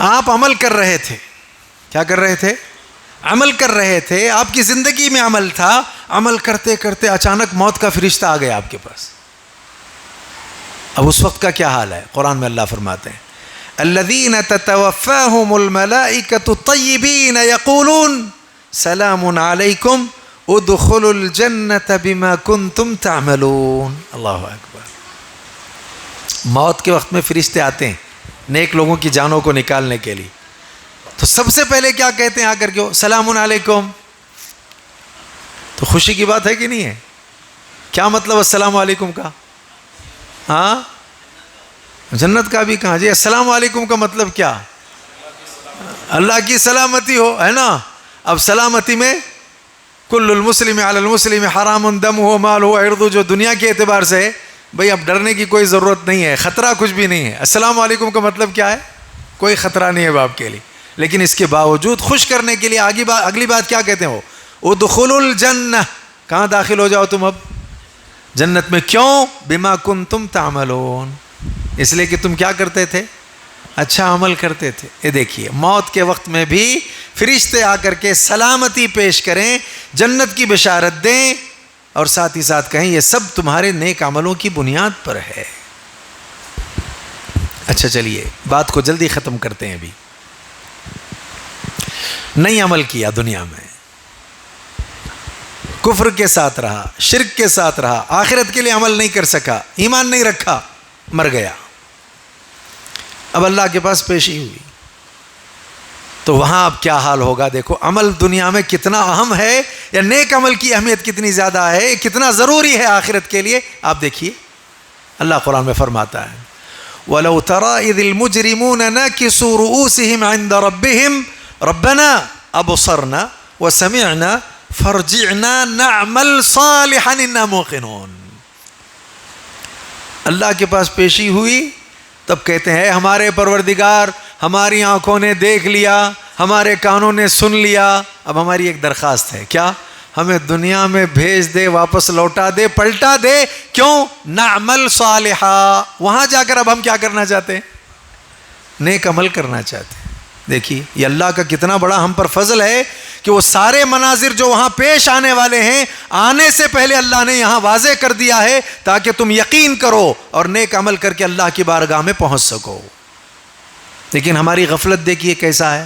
آپ عمل کر رہے تھے. کیا کر رہے تھے؟ عمل کر رہے تھے. آپ کی زندگی میں عمل تھا. عمل کرتے کرتے اچانک موت کا فرشتہ آ گیا آپ کے پاس. اب اس وقت کا کیا حال ہے؟ قرآن میں اللہ فرماتے ہیں الذین تتوفاہم الملائکۃ طیبین یقولون سلام علیکم ادخلوا الجنۃ بما کنتم تعملون. اللہ اکبر. موت کے وقت میں فرشتے آتے ہیں نیک لوگوں کی جانوں کو نکالنے کے لیے. تو سب سے پہلے کیا کہتے ہیں آ کر کے؟ سلام علیکم. تو خوشی کی بات ہے کہ نہیں ہے؟ کیا مطلب السلام علیکم کا؟ ہاں، جنت کا بھی کہا جی. السلام علیکم کا مطلب کیا؟ اللہ کی سلامتی ہو، ہے نا. اب سلامتی میں کل المسلم علی المسلم حرام دمہ ومالہ وعرضہ، جو دنیا کے اعتبار سے ہے، بھئی اب ڈرنے کی کوئی ضرورت نہیں ہے، خطرہ کچھ بھی نہیں ہے. السلام علیکم کا مطلب کیا ہے؟ کوئی خطرہ نہیں ہے باپ کے لیے. لیکن اس کے باوجود خوش کرنے کے لیے اگلی بات کیا کہتے ہو؟ ادخلوا الجنہ. کہاں داخل ہو جاؤ تم اب؟ جنت میں. کیوں؟ بما کنتم تعملون. اس لیے کہ تم کیا کرتے تھے؟ اچھا عمل کرتے تھے. یہ دیکھیے، موت کے وقت میں بھی فرشتے آ کر کے سلامتی پیش کریں، جنت کی بشارت دیں، اور ساتھ ہی ساتھ کہیں یہ سب تمہارے نیک عملوں کی بنیاد پر ہے. اچھا چلیے بات کو جلدی ختم کرتے ہیں. ابھی نہیں عمل کیا دنیا میں، کفر کے ساتھ رہا، شرک کے ساتھ رہا، آخرت کے لیے عمل نہیں کر سکا، ایمان نہیں رکھا، مر گیا. اب اللہ کے پاس پیشی ہوئی تو وہاں اب کیا حال ہوگا؟ دیکھو عمل دنیا میں کتنا اہم ہے، یا نیک عمل کی اہمیت کتنی زیادہ ہے، کتنا ضروری ہے آخرت کے لیے. آپ دیکھیے اللہ قرآن میں فرماتا ہے وَلَوْ تَرَى إِذِ الْمُجْرِمُونَ نَاكِسُوا رُؤُوسِهِمْ عِنْدَ رَبِّهِمْ رَبَّنَا أَبْصَرْنَا وَسَمِعْنَا فَارْجِعْنَا نَعْمَلْ صَالِحًا إِنَّا مُوقِنُونَ. اللہ کے پاس پیشی ہوئی، تب کہتے ہیں ہمارے پروردگار، ہماری آنکھوں نے دیکھ لیا، ہمارے کانوں نے سن لیا، اب ہماری ایک درخواست ہے. کیا؟ ہمیں دنیا میں بھیج دے، واپس لوٹا دے، پلٹا دے. کیوں؟ نعمل صالحا. وہاں جا کر اب ہم کیا کرنا چاہتے ہیں؟ نیک عمل کرنا چاہتے ہیں. دیکھیے یہ اللہ کا کتنا بڑا ہم پر فضل ہے کہ وہ سارے مناظر جو وہاں پیش آنے والے ہیں، آنے سے پہلے اللہ نے یہاں واضح کر دیا ہے تاکہ تم یقین کرو اور نیک عمل کر کے اللہ کی بارگاہ میں پہنچ سکو. لیکن ہماری غفلت دیکھیے کیسا ہے.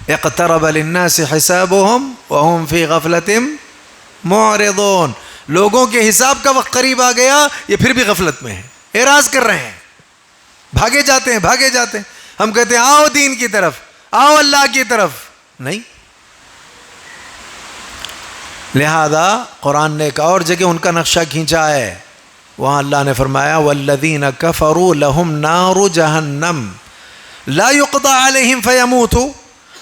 اقترب للناس حسابهم وهم في غفلة معرضون. لوگوں کے حساب کا وقت قریب آ گیا، یہ پھر بھی غفلت میں ہیں، اعراض کر رہے ہیں، بھاگے جاتے ہیں، بھاگے جاتے ہیں. ہم کہتے ہیں آؤ دین کی طرف، آؤ اللہ کی طرف، نہیں. لہذا قرآن نے ایک اور جگہ ان کا نقشہ کھینچا ہے. وہاں اللہ نے فرمایا وَالَّذِينَ كَفَرُوا لَهُمْ نَارُ جَهَنَّمْ لَا يُقْضَى عَلَيْهِمْ فَيَمُوتُوا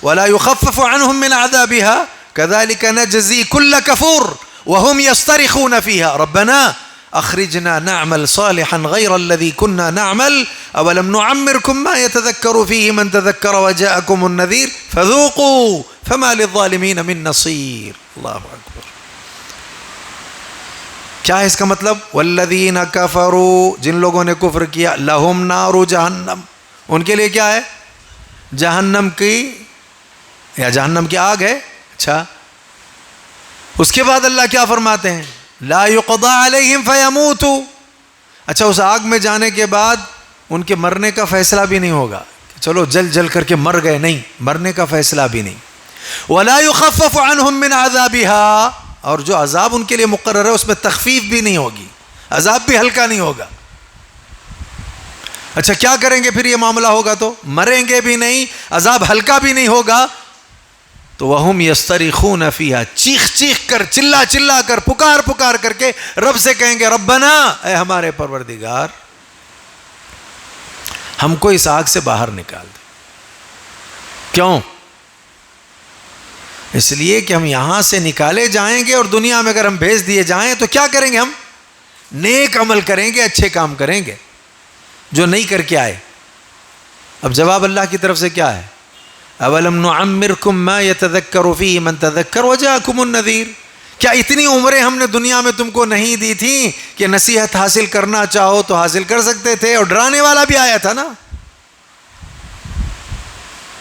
وَلَا يُخَفَّفُ عَنْهُمْ مِنْ عَذَابِهَا كَذَلِكَ نَجْزِي كُلَّ كَفُورٍ وَهُمْ يَصْطَرِخُونَ فِيهَا رَبَّنَا أَخْرِجْنَا نَعْمَلْ صَالِحًا غَيْرَ الَّذِي كُنَّا نَعْمَلْ أَوَلَمْ نُعَمِّرْكُمْ مَا يَتَذَكَّرُ فِيهِ مَنْ تَذَكَّرَ وَجَاءَكُمُ النَّذِيرُ فَذُوقُوا فَمَا لِلظَّالِمِينَ مِنْ نَصِيرٍ. اللہ اکبر. کیا ہے اس کا مطلب؟ والذین کفروا، جن لوگوں نے کفر کیا، لہم نار جہنم، ان کے لیے کیا ہے؟ جہنم کی یا جہنم کی آگ ہے. اچھا اس کے بعد اللہ کیا فرماتے ہیں؟ لا یقضی علیہم فیموتوا. اچھا اس آگ میں جانے کے بعد ان کے مرنے کا فیصلہ بھی نہیں ہوگا، چلو جل جل کر کے مر گئے، نہیں، مرنے کا فیصلہ بھی نہیں. ولا یخفف عنہم من عذابها، اور جو عذاب ان کے لیے مقرر ہے اس میں تخفیف بھی نہیں ہوگی، عذاب بھی ہلکا نہیں ہوگا. اچھا کیا کریں گے پھر یہ معاملہ ہوگا تو؟ مریں گے بھی نہیں، عذاب ہلکا بھی نہیں ہوگا. تو وَهُمْ يَسْتَرِخُونَ فِيهَا، چیخ چیخ کر، چلا چلا کر، پکار پکار کر کے رب سے کہیں گے ربنا، اے ہمارے پروردگار ہم کو اس آگ سے باہر نکال دے. کیوں؟ اس لیے کہ ہم یہاں سے نکالے جائیں گے اور دنیا میں اگر ہم بھیج دیے جائیں تو کیا کریں گے؟ ہم نیک عمل کریں گے، اچھے کام کریں گے جو نہیں کر کے آئے. اب جواب اللہ کی طرف سے کیا ہے؟ اولم نعمرکم ما یتذکر فیہ من تذکر وجاءکم النذیر، کیا اتنی عمریں ہم نے دنیا میں تم کو نہیں دی تھیں کہ نصیحت حاصل کرنا چاہو تو حاصل کر سکتے تھے، اور ڈرانے والا بھی آیا تھا نا.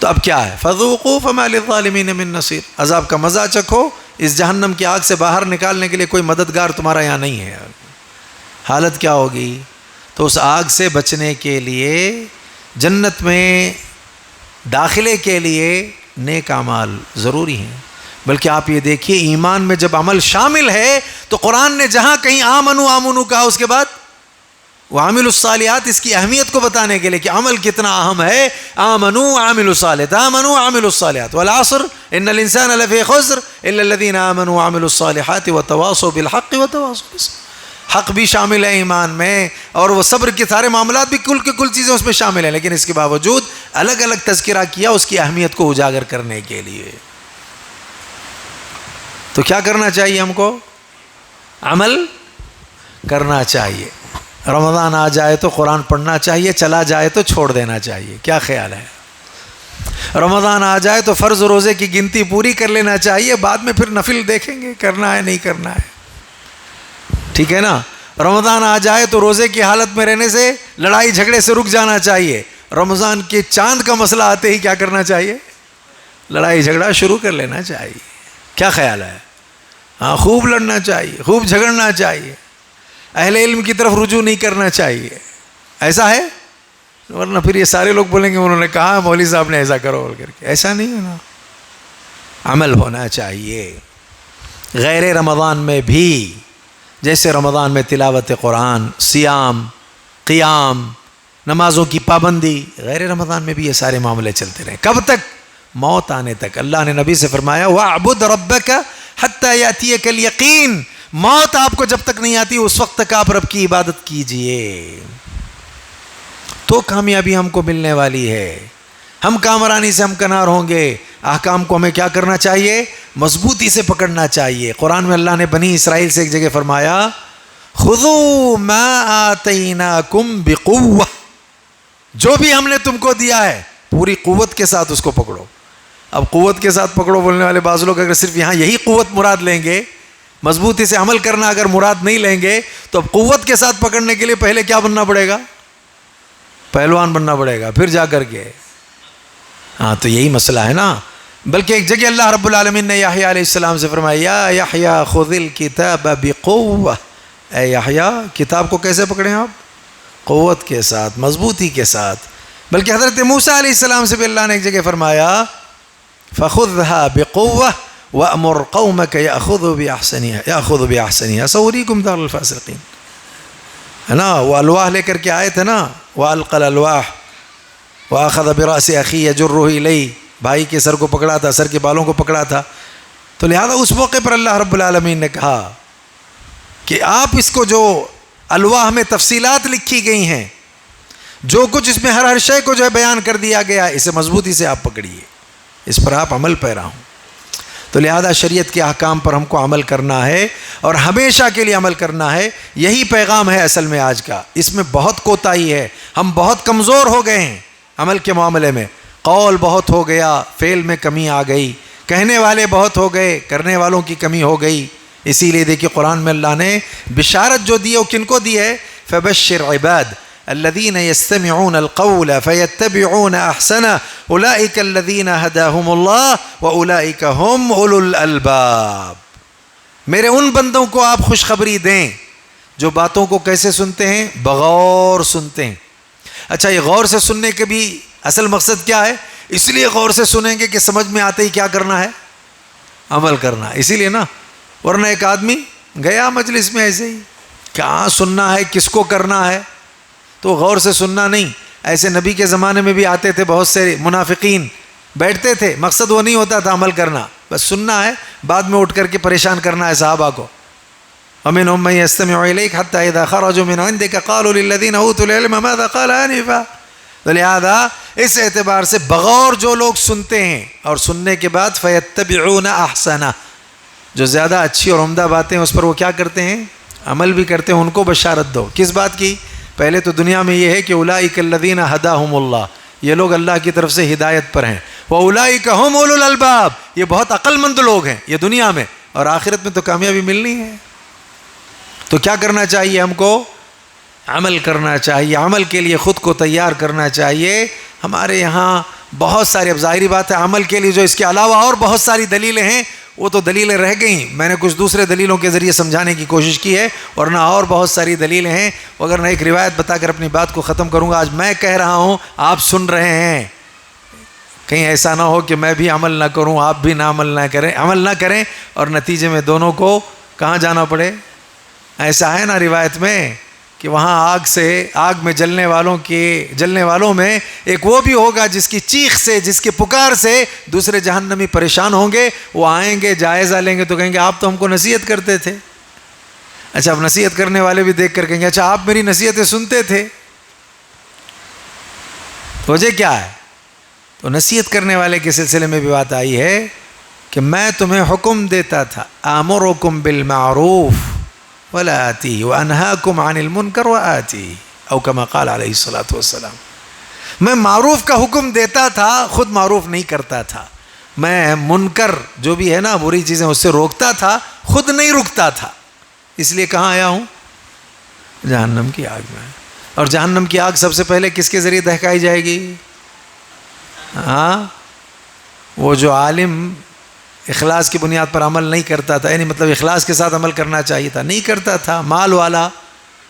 تو اب کیا ہے؟ فذوقوا فما للظالمین من نصیر، عذاب کا مزہ چکھو، اس جہنم کی آگ سے باہر نکالنے کے لیے کوئی مددگار تمہارا یہاں نہیں ہے. حالت کیا ہوگی؟ تو اس آگ سے بچنے کے لیے، جنت میں داخلے کے لیے نیک اعمال ضروری ہیں. بلکہ آپ یہ دیکھیے ایمان میں جب عمل شامل ہے تو قرآن نے جہاں کہیں آمنو کہا، اس کے بعد وعاملوا الصالحات، اس کی اہمیت کو بتانے کے لیے کہ عمل کتنا اہم ہے. آمنوا وعاملوا الصالحات، آمنوا وعاملوا الصالحات، والعصر ان الانسان لفی خسر الا الذین آمنوا وعاملوا الصالحات وتواصوا بالحق وتواصوا بالصبر. حق بھی شامل ہے ایمان میں، اور وہ صبر کے سارے معاملات بھی کل کے کل چیزیں اس میں شامل ہیں، لیکن اس کے باوجود الگ الگ تذکرہ کیا اس کی اہمیت کو اجاگر کرنے کے لیے. تو کیا کرنا چاہیے ہم کو؟ عمل کرنا چاہیے. رمضان آ جائے تو قرآن پڑھنا چاہیے، چلا جائے تو چھوڑ دینا چاہیے. کیا خیال ہے؟ رمضان آ جائے تو فرض روزے کی گنتی پوری کر لینا چاہیے، بعد میں پھر نفل دیکھیں گے کرنا ہے نہیں کرنا ہے. ٹھیک ہے نا؟ رمضان آ جائے تو روزے کی حالت میں رہنے سے، لڑائی جھگڑے سے رک جانا چاہیے. رمضان کے چاند کا مسئلہ آتے ہی کیا کرنا چاہیے؟ لڑائی جھگڑا شروع کر لینا چاہیے. کیا خیال ہے؟ ہاں، خوب لڑنا چاہیے، خوب جھگڑنا چاہیے، اہل علم کی طرف رجوع نہیں کرنا چاہیے. ایسا ہے؟ ورنہ پھر یہ سارے لوگ بولیں گے انہوں نے کہا مولوی صاحب نے ایسا کرو بول کر کے. ایسا نہیں ہے نا، عمل ہونا چاہیے. غیر رمضان میں بھی، جیسے رمضان میں تلاوت قرآن، صیام، قیام، نمازوں کی پابندی، غیر رمضان میں بھی یہ سارے معاملے چلتے رہیں. کب تک؟ موت آنے تک. اللہ نے نبی سے فرمایا وَاعْبُدْ رَبَّكَ حَتَّى يَأْتِيَكَ الْيَقِينُ، موت آپ کو جب تک نہیں آتی اس وقت تک آپ رب کی عبادت کیجئے تو کامیابی ہم کو ملنے والی ہے. ہم کامرانی سے ہم کنار ہوں گے. احکام کو ہمیں کیا کرنا چاہیے؟ مضبوطی سے پکڑنا چاہیے. قرآن میں اللہ نے بنی اسرائیل سے ایک جگہ فرمایا خذوا ما آتیناکم بقوہ، جو بھی ہم نے تم کو دیا ہے پوری قوت کے ساتھ اس کو پکڑو. اب قوت کے ساتھ پکڑو بولنے والے بعض لوگ اگر صرف یہاں یہی قوت مراد لیں گے، مضبوطی سے عمل کرنا اگر مراد نہیں لیں گے، تو اب قوت کے ساتھ پکڑنے کے لیے پہلے کیا بننا پڑے گا؟ پہلوان بننا پڑے گا پھر جا کر کے. ہاں تو یہی مسئلہ ہے نا. بلکہ ایک جگہ اللہ رب العالمین نے یحییٰ علیہ السلام سے فرمایا یا یحییٰ خذ الکتاب بقوہ، اے یحییٰ کتاب کو کیسے پکڑیں آپ؟ قوت کے ساتھ، مضبوطی کے ساتھ. بلکہ حضرت موسیٰ علیہ السلام سے بھی اللہ نے ایک جگہ فرمایا فخذها بقوہ وأمر قومك يأخذوا بأحسنها سأريكم دار الفاسقين. ہے نا؟ وہ الواح لے کر کے آئے تھے نا، وألقى الألواح وأخذ برأس أخيه يجره إليه، بھائی کے سر کو پکڑا تھا، سر کے بالوں کو پکڑا تھا. تو لہذا اس موقع پر اللہ رب العالمین نے کہا کہ آپ اس کو جو الواح میں تفصیلات لکھی گئی ہیں، جو کچھ اس میں ہر شے کو جو ہے بیان کر دیا گیا، اسے مضبوطی سے آپ پکڑیے، اس پر آپ عمل پیرا ہوں. تو لہذا شریعت کے احکام پر ہم کو عمل کرنا ہے اور ہمیشہ کے لیے عمل کرنا ہے. یہی پیغام ہے اصل میں آج کا. اس میں بہت کوتاہی ہے، ہم بہت کمزور ہو گئے ہیں عمل کے معاملے میں. قول بہت ہو گیا، فعل میں کمی آ گئی، کہنے والے بہت ہو گئے، کرنے والوں کی کمی ہو گئی. اسی لیے دیکھیے قرآن میں اللہ نے بشارت جو دی ہے وہ کن کو دی ہے؟ فبشر عباد الذين يستمعون القول فيتبعون احسنه اولئك الذين هداهم الله واولئك هم اولو الالباب. میرے ان بندوں کو آپ خوشخبری دیں جو باتوں کو کیسے سنتے ہیں؟ بغور سنتے ہیں. اچھا، یہ غور سے سننے کے بھی اصل مقصد کیا ہے؟ اس لیے غور سے سنیں گے کہ سمجھ میں آتے ہی کیا کرنا ہے؟ عمل کرنا. اسی لیے نا، ورنہ ایک آدمی گیا مجلس میں ایسے ہی، کہاں سننا ہے، کس کو کرنا ہے، تو غور سے سننا نہیں، ایسے نبی کے زمانے میں بھی آتے تھے بہت سے منافقین، بیٹھتے تھے، مقصد وہ نہیں ہوتا تھا عمل کرنا، بس سننا ہے، بعد میں اٹھ کر کے پریشان کرنا ہے صحابہ کو. وَمِنْهُمْ مَنْ يَسْتَمِعُ إِلَيْكَ حَتَّى إِذَا خَرَجُوا مِنْ عِنْدِكَ قَالُوا لِلَّذِينَ أُوتُوا الْعِلْمَ مَاذَا قَالَ آنِفًا. تو لہذا اس اعتبار سے بغور جو لوگ سنتے ہیں اور سننے کے بعد فَيَتَّبِعُونَ أَحْسَنَ، جو زیادہ اچھی اور عمدہ باتیں اس پر وہ کیا کرتے ہیں؟ عمل بھی کرتے ہیں. ان کو بشارت دو. کس بات کی؟ پہلے تو دنیا میں یہ ہے کہ اولئک الذین ھداھم اللہ، یہ لوگ اللہ کی طرف سے ہدایت پر ہیں. واولئک ھم اولو الالباب، یہ بہت عقل مند لوگ ہیں یہ دنیا میں، اور آخرت میں تو کامیابی ملنی ہے. تو کیا کرنا چاہیے ہم کو؟ عمل کرنا چاہیے. عمل کے لیے خود کو تیار کرنا چاہیے. ہمارے یہاں بہت ساری، اب ظاہری بات ہے عمل کے لیے جو اس کے علاوہ اور بہت ساری دلیلیں ہیں، وہ تو دلیلیں رہ گئیں. میں نے کچھ دوسرے دلیلوں کے ذریعے سمجھانے کی کوشش کی ہے، ورنہ اور بہت ساری دلیلیں ہیں. اگر میں ایک روایت بتا کر اپنی بات کو ختم کروں گا. آج میں کہہ رہا ہوں، آپ سن رہے ہیں، کہیں ایسا نہ ہو کہ میں بھی عمل نہ کروں، آپ بھی نہ عمل نہ کریں اور نتیجے میں دونوں کو کہاں جانا پڑے. ایسا ہے نا روایت میں کہ وہاں آگ میں جلنے والوں میں ایک وہ بھی ہوگا جس کی چیخ سے، جس کے پکار سے دوسرے جہنمی پریشان ہوں گے. وہ آئیں گے، جائزہ لیں گے تو کہیں گے آپ تو ہم کو نصیحت کرتے تھے. اچھا، اب نصیحت کرنے والے بھی دیکھ کر کہیں گے اچھا آپ میری نصیحتیں سنتے تھے. وجہ کیا ہے؟ تو نصیحت کرنے والے کے سلسلے میں بھی بات آئی ہے کہ میں تمہیں حکم دیتا تھا، آمرکم بالمعروف ولا آتی وانہاکم عن المنکر وآتی، او کما قال علیہ الصلوۃ والسلام. میں معروف کا حکم دیتا تھا، خود معروف نہیں کرتا تھا. میں منکر جو بھی ہے نا، بری چیزیں، اس سے روکتا تھا، خود نہیں رکتا تھا. اس لیے کہاں آیا ہوں؟ جہنم کی آگ میں. اور جہنم کی آگ سب سے پہلے کس کے ذریعے دہکائی جائے گی؟ وہ جو عالم اخلاص کی بنیاد پر عمل نہیں کرتا تھا، یعنی مطلب اخلاص کے ساتھ عمل کرنا چاہیے تھا، نہیں کرتا تھا، مال والا،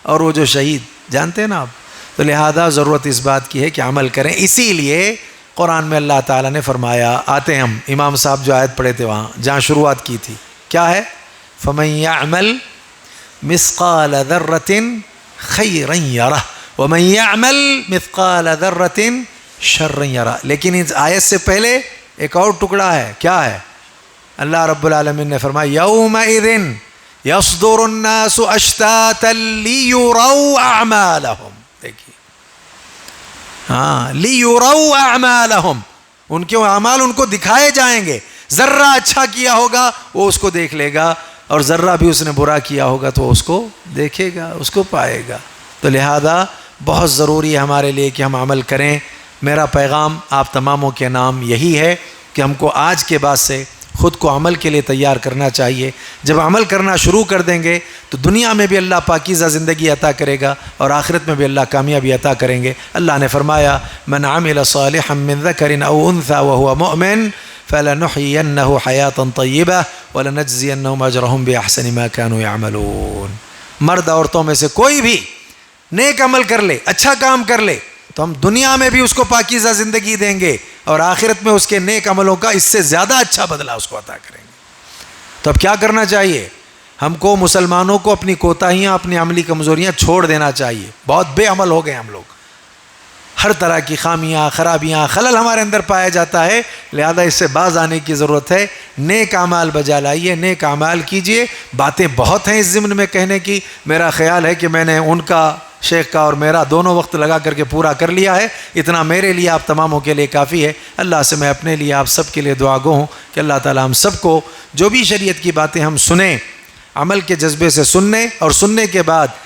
اور وہ جو شہید، جانتے ہیں نا آپ. تو لہذا ضرورت اس بات کی ہے کہ عمل کریں. اسی لیے قرآن میں اللہ تعالیٰ نے فرمایا، آتے ہم امام صاحب جو آیت پڑھے تھے وہاں جہاں شروعات کی تھی، کیا ہے؟ فَمَن يَعْمَلْ مِثْقَالَ ذَرَّةٍ خَيْرًا يَرَهُ وَمَن يَعْمَلْ مِثْقَالَ ذَرَّةٍ شَرًّا يَرَهُ. لیکن اس آیت سے پہلے ایک اور ٹکڑا ہے، کیا ہے؟ اللہ رب العالمین نے فرمایا یومئذ یصدر الناس اشتاتا لیروا اعمالہم. دیکھیے، لیروا اعمالہم، ان کے اعمال ان کو دکھائے جائیں گے. ذرہ اچھا کیا ہوگا وہ اس کو دیکھ لے گا، اور ذرہ بھی اس نے برا کیا ہوگا تو اس کو دیکھے گا، اس کو پائے گا. تو لہذا بہت ضروری ہے ہمارے لیے کہ ہم عمل کریں. میرا پیغام آپ تماموں کے نام یہی ہے کہ ہم کو آج کے بعد سے خود کو عمل کے لیے تیار کرنا چاہیے. جب عمل کرنا شروع کر دیں گے تو دنیا میں بھی اللہ پاکیزہ زندگی عطا کرے گا اور آخرت میں بھی اللہ کامیابی عطا کریں گے. اللہ نے فرمایا من عمل صالحا من ذکر او انثى وهو مؤمن فلنحيينه حیاتا طیبہ ولنجزینهم اجرهم باحسن ما كانوا يعملون. مرد عورتوں میں سے کوئی بھی نیک عمل کر لے، اچھا کام کر لے، تو ہم دنیا میں بھی اس کو پاکیزہ زندگی دیں گے اور آخرت میں اس کے نیک عملوں کا اس سے زیادہ اچھا بدلہ اس کو عطا کریں گے. تو اب کیا کرنا چاہیے؟ ہم کو مسلمانوں کو اپنی کوتاہیاں، اپنی عملی کمزوریاں چھوڑ دینا چاہیے. بہت بے عمل ہو گئے ہم لوگ، ہر طرح کی خامیاں، خرابیاں، خلل ہمارے اندر پایا جاتا ہے. لہذا اس سے باز آنے کی ضرورت ہے. نیک اعمال بجا لائیے، نیک اعمال کیجئے. باتیں بہت ہیں اس ضمن میں کہنے کی. میرا خیال ہے کہ میں نے ان کا، شیخ کا اور میرا دونوں وقت لگا کر کے پورا کر لیا ہے. اتنا میرے لیے، آپ تماموں کے لیے کافی ہے. اللہ سے میں اپنے لیے، آپ سب کے لیے دعا گو ہوں کہ اللہ تعالیٰ ہم سب کو جو بھی شریعت کی باتیں ہم سنیں، عمل کے جذبے سے سننے، اور سننے کے بعد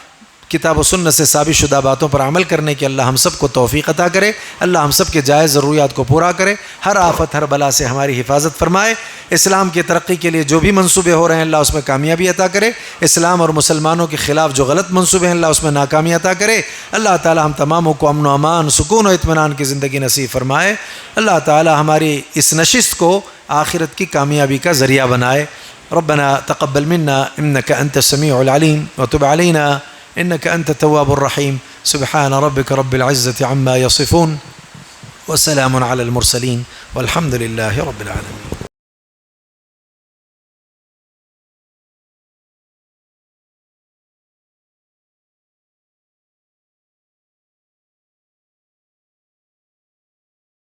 کتاب و سنت سے ثابت شدہ باتوں پر عمل کرنے کی اللہ ہم سب کو توفیق عطا کرے. اللہ ہم سب کے جائز ضروریات کو پورا کرے. ہر آفت، ہر بلا سے ہماری حفاظت فرمائے. اسلام کی ترقی کے لیے جو بھی منصوبے ہو رہے ہیں اللہ اس میں کامیابی عطا کرے. اسلام اور مسلمانوں کے خلاف جو غلط منصوبے ہیں اللہ اس میں ناکامی عطا کرے. اللہ تعالی ہم تماموں کو امن و امان، سکون و اطمینان کی زندگی نصیب فرمائے. اللہ تعالی ہماری اس نشست کو آخرت کی کامیابی کا ذریعہ بنائے. ربنا تقبل منا انك انت السميع العليم وتب علينا إنك أنت التواب الرحيم. سبحان ربك رب العزة عما يصفون وسلام على المرسلين والحمد لله رب العالمين.